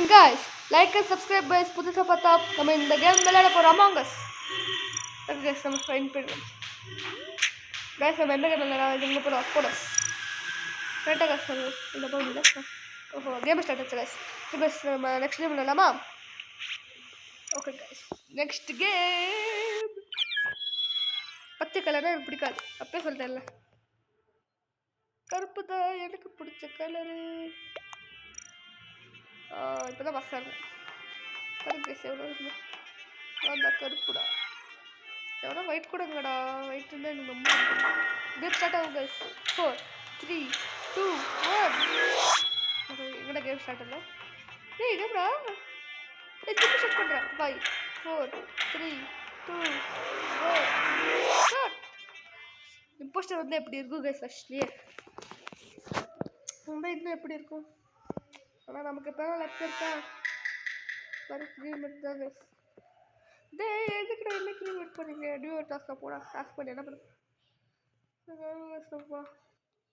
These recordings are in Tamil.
guys, like and subscribe guys. புதுசா பார்த்தா நம்ம இந்த கேம் விளையாட போறோம் Among Us. Okay guys, நம்ம ஃபைன் பண்ணுவோம். Guys, நம்ம என்ன கேம் விளையாடுறோம் போறோம். கரெக்ட்டா guys இந்த போடுங்க. ஓஹோ, கேம் ஸ்டார்ட் ஆச்சு guys. guys நம்ம நெக்ஸ்ட் கேம் விளையாடலாமா? Okay guys. Next game. பச்சை கலர் எனக்கு பிடிக்காது. அப்பவே சொல்லிட்டேன்ல. கருப்பு தான் எனக்கு பிடிச்ச கலர். இப்போதான் பஸ்ஸாங்க கருப்பு எவ்வளோ இருக்குங்க அந்த கருப்புடா எவ்வளோ ஒயிட் கொடுங்கடா ஒயிட் இருந்தால் எனக்கு ரொம்ப கேம் ஸ்டார்ட் ஆகும் கைஸ் 4 3 2 1 எங்கடா கேம் ஸ்டார்ட் ஆகல ஏய் கேம்டா திருப்பி செக் பண்ணுறேன் 5 4 3 2 1 ஸ்டார்ட் இம்போஸ்டர் வந்து எப்படி இருக்கும் கைஸ் ஃபர்ஸ்ட்லேயே ரொம்ப இன்னும் எப்படி இருக்கும் ஆனால் நமக்கு இப்போ லெஃப்ட் இருக்கா வர க்ரீமெண்ட் தான் கைஸ் டே எதுக்குடா என்ன க்ரீமெண்ட் பண்ணீங்க டியூ டாஸ்க்காக போடா டாஸ்க் பண்ணி என்ன பண்ணுப்பா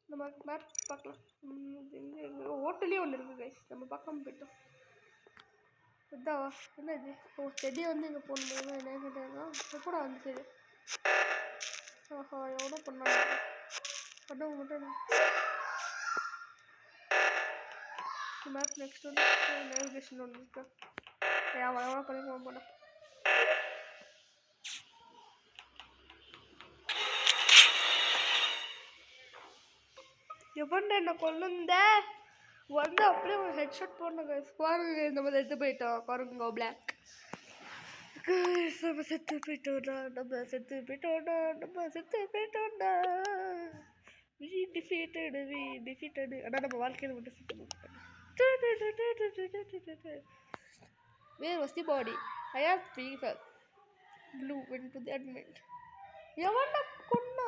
நம்ம மேப் பார்க்கலாம் எங்கே ஹோட்டலே ஒன்று இருக்குது கைஸ் நம்ம பார்க்காம போயிட்டோம் இதாவா என்ன இது ஓ செடியை வந்து இங்கே போகணும் என்ன கேட்டாங்க எப்படா வந்து சரி ஆஹா எவ்வளோ பண்ணாங்க பண்ணவங்க மட்டும் மேப் நெக்ஸ்ட் வந்து நேவிகேஷன் ஒன்று இருக்கா எவ்வளோ பண்ணி போனேன் எவன்டா என்ன கொல்லுந்த வந்து அப்படியே ஒரு ஹெட்ஷாட் போடணுங்க குவாரங்க நம்ம செத்து போயிட்டோம் குரங்கோ பிளாக் நம்ம செத்து போயிட்டோம்டா நம்ம செத்து போயிட்டோம்டா we defeated ஆனால் நம்ம வாழ்க்கையில் மட்டும் செத்து போயிட்டோம் Where was the body? I have fever. Blue went to the admin. எவன்டா கொன்னா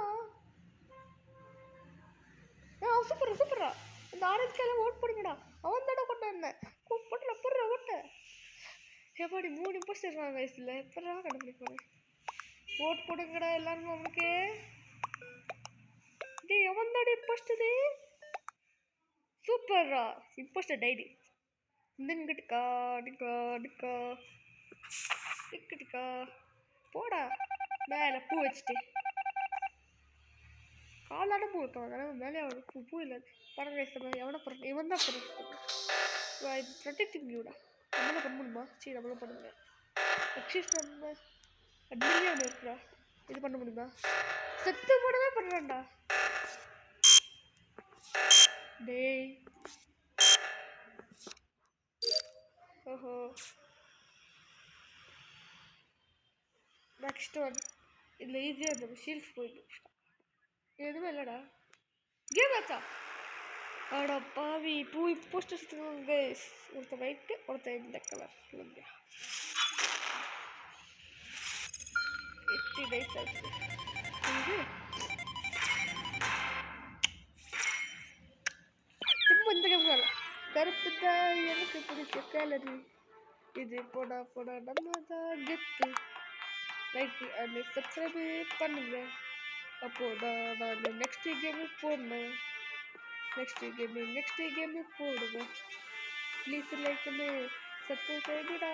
சூப்பரா இந்த ஆரஞ்சு கலர் ஓட் பண்ணுங்கடா அவன் தானே கொண்டா என்ன போடுற ஓட்ட எப்படி 3 இம்போஸ்டர் இருக்காங்க வயசுல எப்படா கண்டுபிடிப்பாங்க ஓட் போடுங்கடா எல்லாரும் அவனுக்கு டேய் அவன் தானே இம்போஸ்டர் சூப்பரா இம்போஸ்டர் டைடி டிக்கா போடா மேலே பூ வச்சுட்டு காலாட பூ வைக்கணும் அதனால் மேலே அவனுக்கு பூ இல்லை படம் பேசுகிறேன் எவனை பண்ணுறேன் இவன் தான் பண்ணுறேன் ப்ரொடெக்டிங் யூடா நம்மளாம் பண்ண முடியுமா சரி நம்மளும் பண்ணுங்க எக்ஸைஸ் நம்ம அட்மிலே ஒன்று இருக்குடா இது பண்ண முடியுமா செத்து போடவே பண்ணுறேன்டா டேய் ஓஹோ நெக்ஸ்ட் ஒன் இதில் ஈஸியாக இருந்தது ஷீல்ஸ் போயிடும் எதுவுமே இல்லைடா கேம் ஆச்சா ஆடா பாவி பூ போஸ்டர்ஸ் கைஸ் ஒருத்த ஒயிட்டு ஒருத்த இந்த கலர் இல்லையா 80 days ஆச்சு திரும்ப இந்த கேம் வரல கருப்பு தான் எனக்கு பிடிச்ச கலரு இது போடா நம்ம தான் கெத்து லைக் அண்ட் சப்ஸ்கிரைப் பண்ணுங்க அப்போதான் நான் நெக்ஸ்ட் கேமு போடுவேன் ப்ளீஸ் லைக்குன்னு சப்ஸ்கிரைப்டா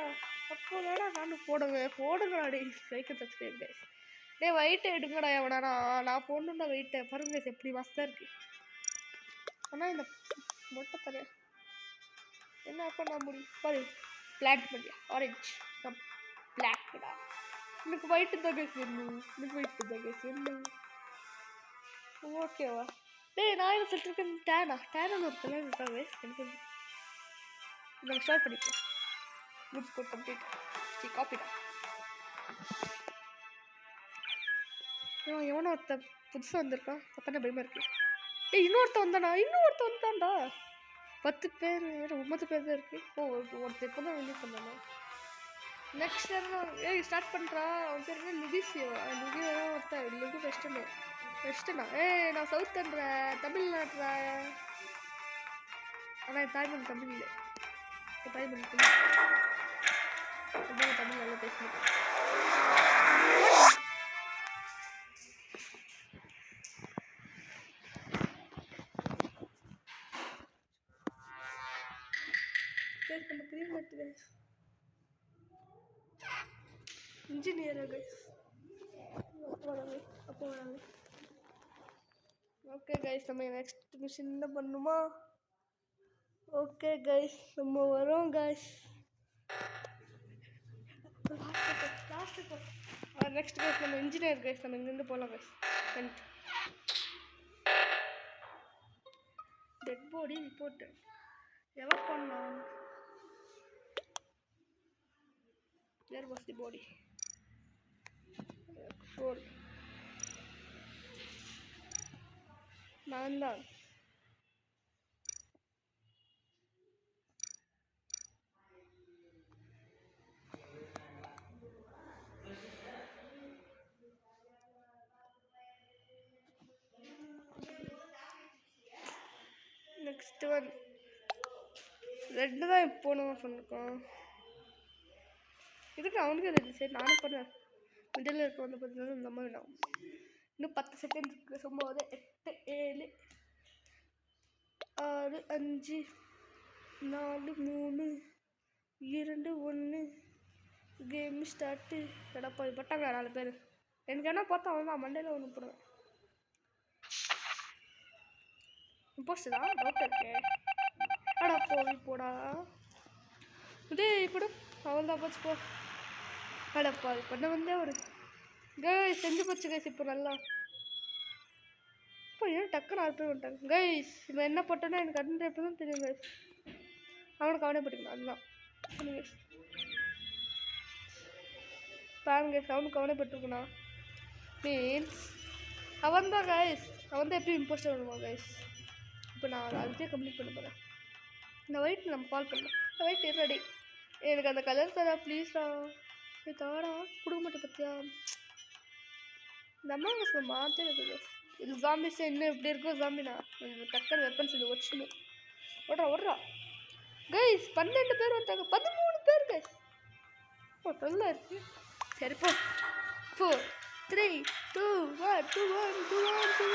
அப்போதாடா நானும் போடுங்கடா டே லைக் சப்ஸ்கிரைப் கைஸ் டே வெயிட்டை எடுங்கடா எவனா நான் போடணும்டா வெயிட்டை பாருங்க எப்படி மஸ்தாக இருக்கு ஆனால் இந்த மொட்டை தரேன் என்ன பண்ண முடியும் பாரு பிளாக் பண்ணியா ஆரஞ்சு பிளாக்டா எனக்கு ஒயிட்டு தான் கைஸ் வேணும் ஓகேவா டேய் நான் என்ன சொல்லிட்டுருக்கேன் டேனான்னு ஒரு கலர் இருக்காங்க எனக்கு இதை ஸ்டார்ட் பண்ணிப்பேன் குட் கோட் கம்ப்ளீட் சரி காப்பிடா எவனோ ஒருத்தன் புதுசாக வந்திருக்கான் பார்த்தா பயமாக இருக்கு ஏய் இன்னொருத்தன் வந்தான்டா 10 பேர் 9 பேர் தான் இருக்கு ஒருத்தர் இப்போ தான் வெளியே பண்ணானா நெக்ஸ்ட் ஏய் ஸ்டார்ட் பண்ணுறா அவன் பேர் என்ன லுகிசியோ தான் ஒருத்தன் லுகு வெஸ்டர்னா ஏய் நான் சவுத்தன்ற தமிழ்நாட்டுற ஆனால் என் தாய்மொழி தமிழ் இல்லை என் தாய்மொழி தமிழ் நல்லா பேசணும் கிரீன் கைஸ் இன்ஜினியரா கைஸ் அப்போ வராங்க. ஓகே கைஸ் நம்ம நெக்ஸ்ட் மிஷின் என்ன பண்ணுமா? ஓகே கைஸ் நம்ம வரோம் கைஸ். நெக்ஸ்ட் கைஸ் நம்ம இன்ஜினியர் கைஸ். நம்ம இங்கேருந்து போகலாம் கைஸ். டெட் பாடி ரிப்போர்ட் எவ்வளோ பண்ணலாம்? Where was the body? 4 நான் தான். நெக்ஸ்ட் ஒன் ரெட்டு தான் இப்போ நம்ம பண்ணிருக்கோம். இதுக்கு அவனுக்கு ரெண்டு சரி நானும் பண்ணேன். மிடில் இருக்க வந்து பார்த்தீங்கன்னா இந்த மாதிரி வேணும். இன்னும் 10 செகண்ட் இருக்கு. சும்மா 8 7 6 5 4 3 2 1 கேம் ஸ்டார்ட்டு. எடப்பா பட்டாங்க 4 பேர். எனக்கு என்ன பார்த்தா அவன் தான் மண்டையில் ஒன்று போடுவேன். இம்போஸ்ட் தான் டவுட் இருக்கு. அடா போடா இதே இப்படி அவன் தான் போச்சு போ. அடப்பா அது பண்ண வந்தே ஒரு கைஸ் செஞ்சு போச்சு கைஸ். இப்போ நல்லா இப்போ ஏன் டக்குன்னு 4 பேர் வந்துட்டாங்க கைஸ். இவன் என்ன போட்டோன்னா எனக்கு அட்டன் எப்போ தான் தெரியும் கைஸ். அவனுக்கு அவனே படிக்கணும் அதுதான் கைஸ். பாருங்க கைஸ் அவனுக்கு அவனே பட்டிருக்கணும் மீன்ஸ் அவன் தான் கைஸ். அவன் தான் எப்படி இம்போஸ்டர் வருமா கைஸ். இப்போ நான் அதுக்கே கம்ப்ளீட் பண்ண போகிறேன். இந்த ஒயிட் நம்ம கால் பண்ணலாம். White ready. எனக்கு அந்த கலர் தரா ப்ளீஸ்டா. இது தாடா கொடுக்க மாட்டேன் பற்றியா. இந்த அம்மா கைஸ் மாற்றே இருக்குது. இது ஜாம்பிஸ் இன்னும் எப்படி இருக்கோ ஜாம்பினா டக்கர் வெப்பன்ஸ் இது வச்சுக்கணும். ஓடுறா கைஸ் 12 பேர் வந்துட்டாங்க. 13 பேர் கைஸ். ஓ நல்லா இருக்கு. சரிப்பா 4 3 2 1 2 1 2 1 2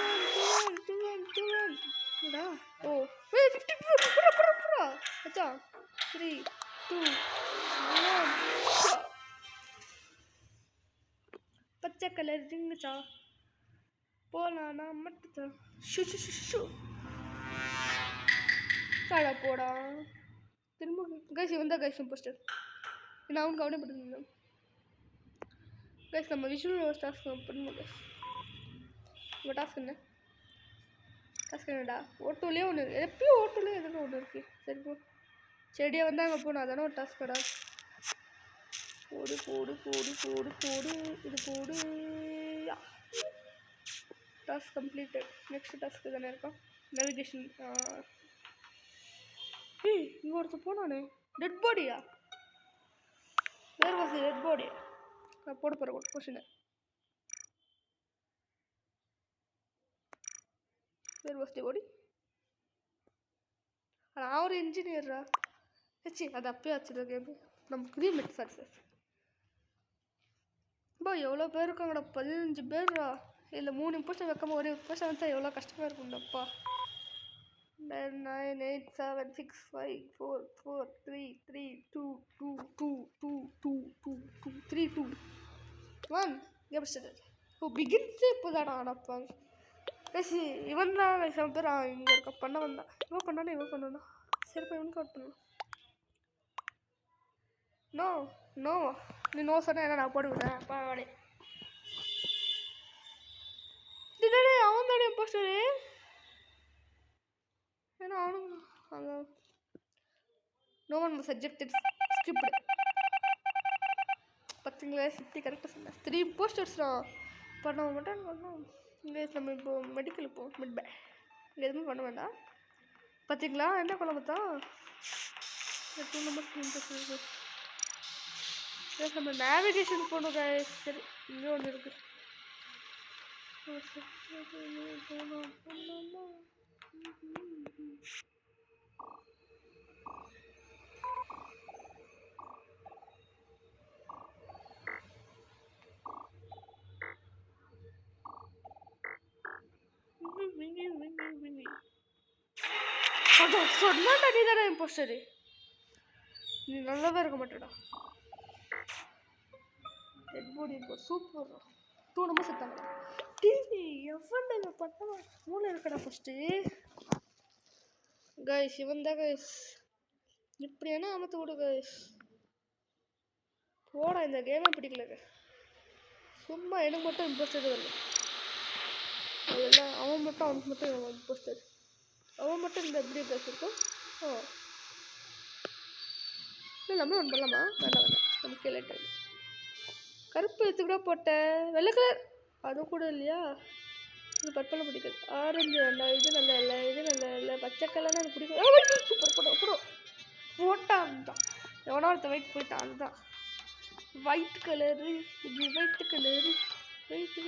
1 2 1 2 1 டா ஓ 54 புரா அச்சா 3 2 1 பச்சை கலர் ரிங்குச்சா போலாம் நான் மட்டும் ஷூ ஷூ ஷூ ஷூ கடை போடா திரும்ப கைஸ் இவன் தான் கைஸ் போஸ்டர். நான் அவனுக்கு அவனே போட்டுருந்தேன் கைஸ். நம்ம விஷுவல் டாஸ்க் பண்ணுவோம் கைஸ். உங்கள் டாஸ்க் என்ன? டாஸ்க் என்னடா? ஓட்டோலேயே ஒன்று இருக்குது. எப்பயும் ஓட்டோலேயே எதுவும் ஒன்று இருக்குது. சரி போ செடியாக வந்தால் அங்கே போகணும். அதானே ஒரு டாஸ்க் கடா. போடு போடு போடு போடு போடு இது போடு. Task completed. நெக்ஸ்ட் டாஸ்க்கு தானே இருக்கோம் நேவிகேஷன். இங்கே ஒருத்தர் போனானே டெட் பாடியா? Where was dead body? நான் போட போகிறேன் ஒரு கொஷினை. Where was the body? நான் ஒரு இன்ஜினியரா வச்சு அது அப்பயே வச்சுருக்க கேமு. நம்ம கிரீமெட் சக்ஸஸ் பா. எவ்வளோ பேர் இருக்காங்கடா? 15 பேர்ரா. இல்லை 3 இம்போஸ்டர் வைக்காம ஒரு இம்போஸ்டர் வந்தால் எவ்வளோ கஷ்டமாக இருக்கும்டப்பா. 10 9 8 7 6 5 4 4 3 3 2 2 2 2 2 2 2 3 2 1 கேம் ஸ்டார்ட். ஓ பிகின்ஸே இப்போ தானா ஆனப்பாங்க பேசி. இவன் தான் 7 பேர் இங்கே இருக்க பண்ண வந்தான். இவன் பண்ணானே இவன் பண்ணானா? சரிப்பா இவனுக்கு அவுட் பண்ணலாம். நோ நோ நீ நோ சொன்ன என்ன நான் போடுவேன் பாடே. அவன் தானே போஸ்டரு. ஏன்னா அவனும் அங்கே நோ ஒன் சப்ஜெக்ட் ஸ்கிரிப்ட் பார்த்தீங்களா? சிப்டி கரெக்டாக சொன்னேன். 3 போஸ்டர்ஸ் தான் பண்ண மாட்டேன். இங்கே நம்ம இப்போ மெடிக்கல் இப்போ மிட் பே இங்கே எதுவுமே பண்ண வேண்டாம். பார்த்தீங்களா என்ன பண்ண பார்த்தா 2 நம்பர் நம்ம நேவிகேஷன் போகணும் கைஸ். சரி இங்கே ஒன்று இருக்கு. சொன்னா நீ தானே இம்போஸ்டரு. நீ நல்லாவே இருக்க மாட்டேடா. டெட் பாடி இப்போ சூப்பர். 2 நம்பர் செத்தாங்க. டிவி எவன் பண்ண மூளை இருக்கடா ஃபஸ்ட்டு. கைஸ் இவன் தான் கைஸ். இப்படியான அமத்து விடு கைஸ். போடா, இந்த கேமே பிடிக்கல. சும்மா எனக்கு மட்டும் இன்ட்ரெஸ்டட் வரல. அதெல்லாம் அவனுக்கு மட்டும் இன்ட்ரெஸ்டட். அவன் மட்டும் இந்த எப்படி கைஸ் இருக்கும். இல்லை நம்ம ஒன்று பண்ணலாமா? வேண்டாம் நமக்கு லேட் ஆகிடும். கருப்பு எடுத்து கூட போட்டேன். வெள்ளை கலர் அதுவும் கூட இல்லையா? இது பர்பிள் பிடிக்காது. ஆரஞ்சு வேண்டாம். இது நல்லா இல்லை, இது நல்லா இல்லை. பச்சை கலர்னா எனக்கு பிடிக்கும். சூப்பர் போட்டான் தான். எவனோ ஒருத்த ஒயிட் போயிட்டான். அதுதான் ஒயிட் கலரு. இது ஒயிட் கலரு. ஒயிட்டு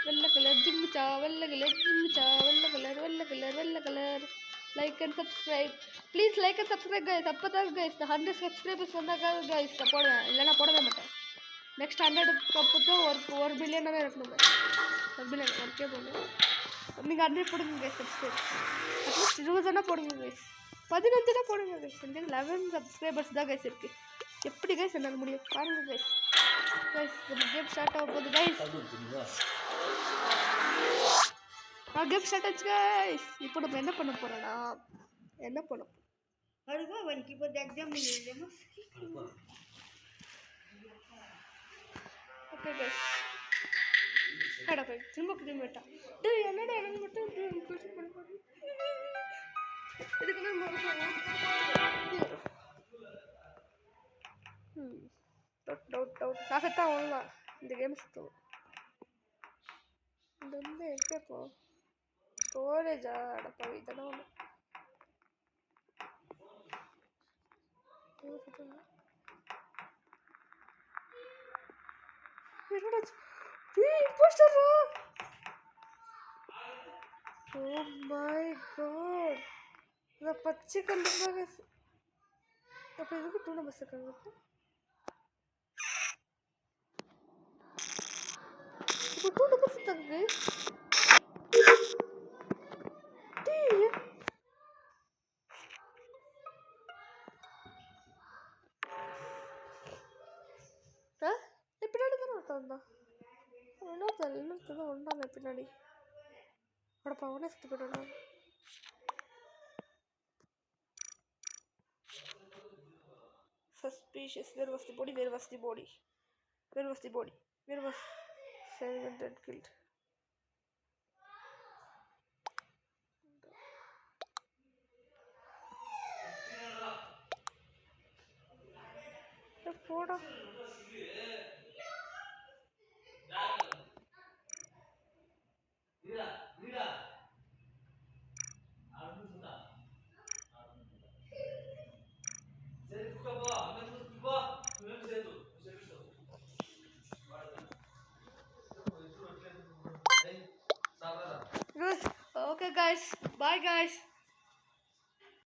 வெள்ளை கலர் ஜிம்மிச்சா. வெள்ளை colour. Like and subscribe please. Like and subscribe guys. அப்போ தான் கைஸ் இந்த 100 சப்ஸ்கிரைபர்ஸ் வந்தால் கைஸ் நான் போடுவேன். இல்லைனா போடவே மாட்டேன். நெக்ஸ்ட் 100க்கு அப்புறம் தான் ஒரு பில்லியனாகவே இருக்கணும். 1 பில்லியன் ஒர்க்கே போடணும். நீங்கள் 100 போடுங்க கைஸ் சப்ஸ்கிரைப். அட்லீஸ்ட் 20 போடுங்க கைஸ். 15 போடுங்க கைஸ். 11 சப்ஸ்கிரைபர்ஸ் தான் கைஸ் இருக்குது. எப்படி கைஸ் என்னால் முடியும் பாருங்க கைஸ். நம்ம கேம் ஸ்டார்ட் ஆக போகுது கைஸ். கேம் ஸ்டார்ட் ஆச்சு கைஸ். இப்போ நம்ம என்ன பண்ண போகிறோன்னா ஓகே கைஸ். திரும்ப வேட்டான். என்னடா எனக்கு மட்டும் டவுட் நான் செத்தா அவ்வளோதான். இந்த கேம் சுத்தம். இது வந்து எங்கே போ ஸ்டோரேஜா? அடப்பா இதெல்லாம் ஒன்று என்னடா இம்போஸ்டரா? Oh my God. நான் பச்சை கண்டுப்பாங்க. அப்போ எதுக்கு 2 நம்பர்ஸ் இருக்காங்க? இப்போ 2 நம்பர்ஸ் இருக்காங்க. பின்னாடி தானே ஒருத்தான் இன்னொருத்தான் ஒன்றாங்க பின்னாடி. அடப்பா அவனே சுற்றி போயிட்டான். Suspicious. Where was the body? Where was Silent and killed? போடா. Okay guys, bye guys.